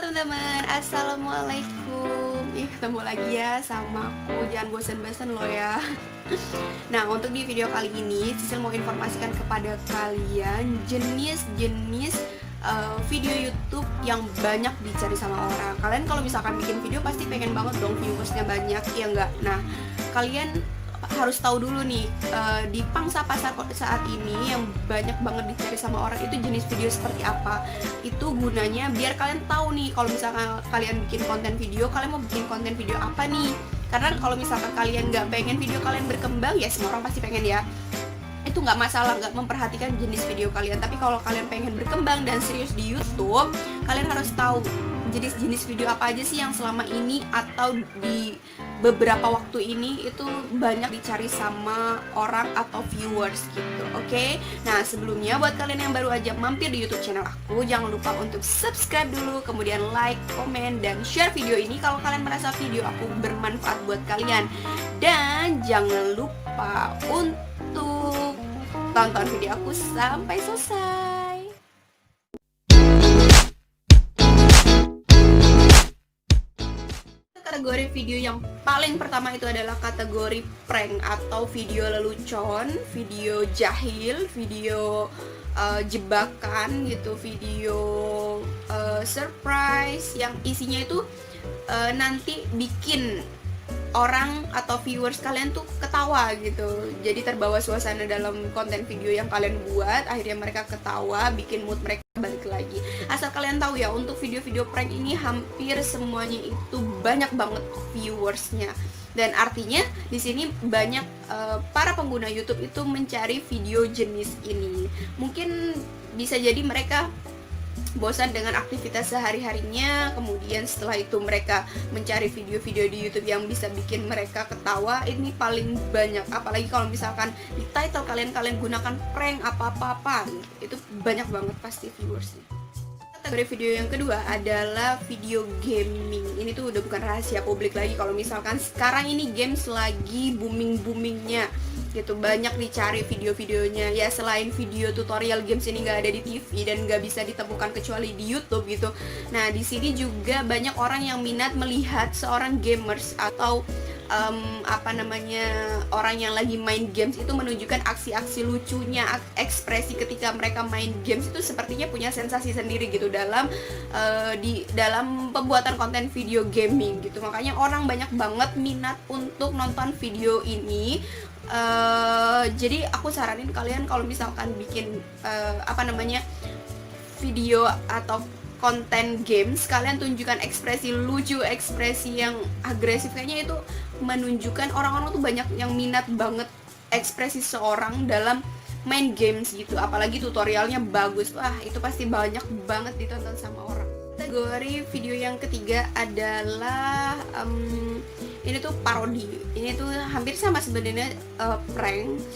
teman-teman, assalamualaikum. Ketemu lagi ya sama aku, jangan bosan-bosan loh ya. Nah, untuk di video kali ini Sisil mau informasikan kepada kalian jenis-jenis video YouTube yang banyak dicari sama orang. Kalian kalau misalkan bikin video pasti pengen banget dong viewersnya banyak, ya enggak? Nah, kalian harus tahu dulu nih, di pangsa pasar saat ini yang banyak banget dicari sama orang itu jenis video seperti apa. Itu gunanya biar kalian tahu nih, kalau misalkan kalian bikin konten video, kalian mau bikin konten video apa nih. Karena kalau misalkan kalian nggak pengen video kalian berkembang, ya semua orang pasti pengen ya, itu nggak masalah, nggak memperhatikan jenis video kalian. Tapi kalau kalian pengen berkembang dan serius di YouTube, kalian harus tahu jenis-jenis video apa aja sih yang selama ini atau di beberapa waktu ini itu banyak dicari sama orang atau viewers gitu, oke? Nah, sebelumnya buat kalian yang baru aja mampir di YouTube channel aku, jangan lupa untuk subscribe dulu, kemudian like, komen, dan share video ini kalau kalian merasa video aku bermanfaat buat kalian. Dan jangan lupa untuk tonton video aku sampai selesai. Kategori video yang paling pertama itu adalah kategori prank atau video lelucon, video jahil, video jebakan gitu, video surprise yang isinya itu nanti bikin orang atau viewers kalian tuh ketawa gitu. Jadi terbawa suasana dalam konten video yang kalian buat, akhirnya mereka ketawa, bikin mood mereka balik lagi. Asal kalian tahu ya, untuk video-video prank ini hampir semuanya itu banyak banget viewersnya. Dan artinya di sini banyak para pengguna YouTube itu mencari video jenis ini. Mungkin bisa jadi mereka bosan dengan aktivitas sehari-harinya, kemudian setelah itu mereka mencari video-video di YouTube yang bisa bikin mereka ketawa. Ini paling banyak, apalagi kalau misalkan di title kalian gunakan prank apa-apa, itu banyak banget pasti viewersnya. Kategori video yang kedua adalah video gaming. Ini tuh udah bukan rahasia publik lagi kalau misalkan sekarang ini games lagi booming-boomingnya gitu, banyak dicari video-videonya. Ya, selain video tutorial games ini nggak ada di TV dan nggak bisa ditemukan kecuali di YouTube gitu. Nah, di sini juga banyak orang yang minat melihat seorang gamers atau orang yang lagi main games itu menunjukkan aksi-aksi lucunya, ekspresi ketika mereka main games itu sepertinya punya sensasi sendiri gitu dalam pembuatan konten video gaming gitu. Makanya orang banyak banget minat untuk nonton video ini. Jadi aku saranin kalian kalau misalkan bikin video atau konten games, kalian tunjukkan ekspresi lucu, ekspresi yang agresif. Kayaknya itu menunjukkan orang-orang tuh banyak yang minat banget ekspresi seorang dalam main games gitu. Apalagi tutorialnya bagus, wah itu pasti banyak banget ditonton sama orang. Kategori video yang ketiga adalah ini tuh parodi. Ini tuh hampir sama sebenarnya prank,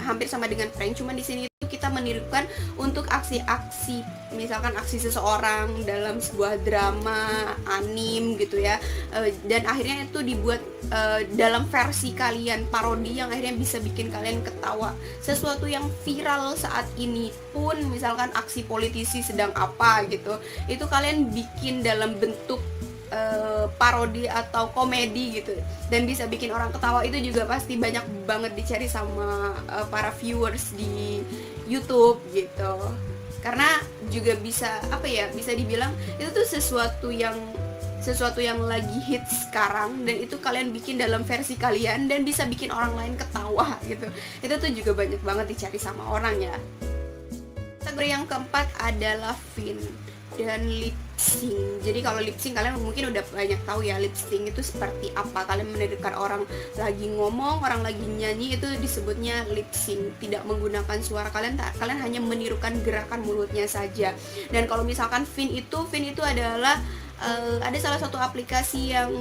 hampir sama dengan prank, cuman di sini kita menirukan untuk aksi-aksi, misalkan aksi seseorang dalam sebuah drama, anim gitu ya, dan akhirnya itu dibuat dalam versi kalian, parodi yang akhirnya bisa bikin kalian ketawa. Sesuatu yang viral saat ini pun, misalkan aksi politisi sedang apa gitu, itu kalian bikin dalam bentuk parodi atau komedi gitu, dan bisa bikin orang ketawa. Itu juga pasti banyak banget dicari sama para viewers di YouTube gitu, karena juga bisa bisa dibilang itu tuh sesuatu yang lagi hits sekarang, dan itu kalian bikin dalam versi kalian dan bisa bikin orang lain ketawa gitu. Itu tuh juga banyak banget dicari sama orang ya. Kategori yang keempat adalah Vin dan lip sync. Jadi kalau lip sync kalian mungkin udah banyak tahu ya, lip sync itu seperti apa. Kalian mendengarkan orang lagi ngomong, orang lagi nyanyi, itu disebutnya lip sync. Tidak menggunakan suara kalian, kalian hanya menirukan gerakan mulutnya saja. Dan kalau misalkan Vin itu adalah ada salah satu aplikasi yang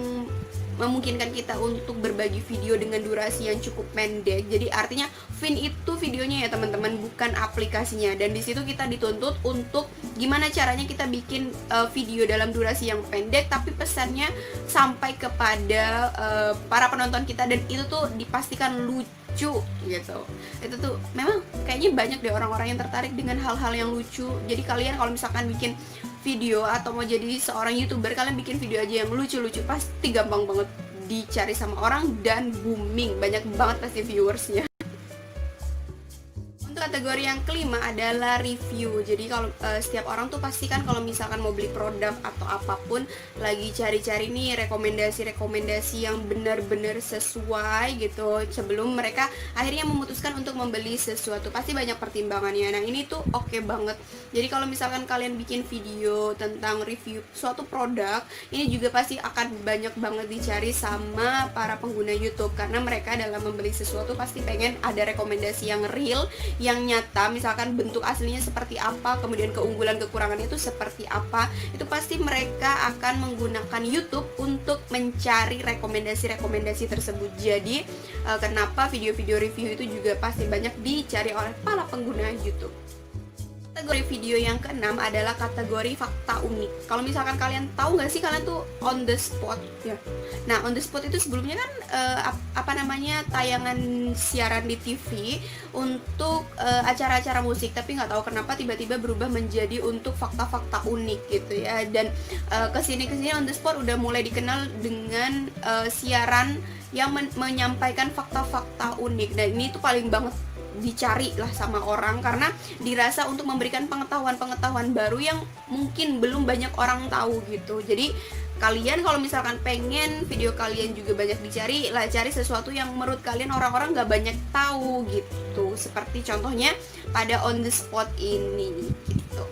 memungkinkan kita untuk berbagi video dengan durasi yang cukup pendek. Jadi artinya Vin itu videonya ya teman-teman, bukan aplikasinya. Dan di situ kita dituntut untuk gimana caranya kita bikin video dalam durasi yang pendek tapi pesannya sampai kepada para penonton kita, dan itu tuh dipastikan lucu gitu. Itu tuh memang kayaknya banyak deh orang-orang yang tertarik dengan hal-hal yang lucu. Jadi kalian kalau misalkan bikin video atau mau jadi seorang YouTuber, kalian bikin video aja yang lucu-lucu, pasti gampang banget dicari sama orang dan booming, banyak banget pasti viewersnya. Kategori yang kelima adalah review. Jadi kalau setiap orang tuh pasti kan kalau misalkan mau beli produk atau apapun lagi cari-cari nih rekomendasi yang benar-benar sesuai gitu sebelum mereka akhirnya memutuskan untuk membeli sesuatu, pasti banyak pertimbangannya. Nah ini tuh oke banget. Jadi kalau misalkan kalian bikin video tentang review suatu produk, ini juga pasti akan banyak banget dicari sama para pengguna YouTube, karena mereka dalam membeli sesuatu pasti pengen ada rekomendasi yang real, yang nyata, misalkan bentuk aslinya seperti apa, kemudian keunggulan kekurangannya itu seperti apa. Itu pasti mereka akan menggunakan YouTube untuk mencari rekomendasi-rekomendasi tersebut. Jadi kenapa video-video review itu juga pasti banyak dicari oleh para pengguna YouTube. Kategori video yang keenam adalah kategori fakta unik. Kalau misalkan kalian tahu nggak sih, kalian tuh on the spot ya. Nah, on the spot itu sebelumnya kan tayangan siaran di TV untuk acara-acara musik, tapi nggak tahu kenapa tiba-tiba berubah menjadi untuk fakta-fakta unik gitu ya. Dan kesini on the spot udah mulai dikenal dengan siaran yang menyampaikan fakta-fakta unik. Dan ini tuh paling banget dicari lah sama orang, karena dirasa untuk memberikan pengetahuan baru yang mungkin belum banyak orang tahu gitu. Jadi kalian kalau misalkan pengen video kalian juga banyak dicari lah, cari sesuatu yang menurut kalian orang-orang gak banyak tahu gitu, seperti contohnya pada on the spot ini gitu.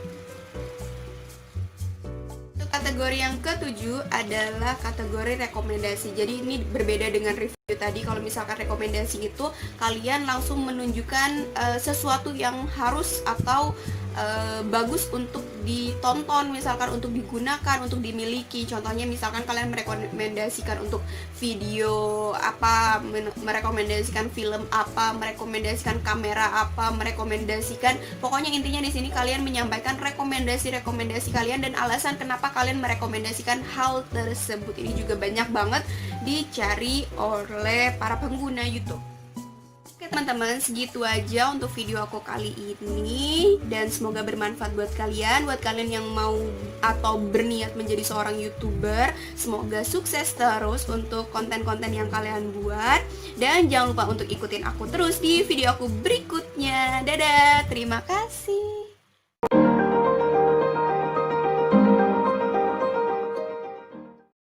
Kategori yang ketujuh adalah kategori rekomendasi. Jadi ini berbeda dengan review tadi. Kalau misalkan rekomendasi itu kalian langsung menunjukkan sesuatu yang harus atau bagus untuk ditonton, misalkan untuk digunakan, untuk dimiliki. Contohnya misalkan kalian merekomendasikan untuk video apa, merekomendasikan film apa, merekomendasikan kamera apa, merekomendasikan, pokoknya intinya di sini kalian menyampaikan rekomendasi kalian dan alasan kenapa kalian merekomendasikan hal tersebut. Ini juga banyak banget dicari oleh para pengguna YouTube. Oke teman-teman, segitu aja untuk video aku kali ini, dan semoga bermanfaat buat kalian yang mau atau berniat menjadi seorang YouTuber. Semoga sukses terus untuk konten-konten yang kalian buat, dan jangan lupa untuk ikutin aku terus di video aku berikutnya. Dadah, terima kasih.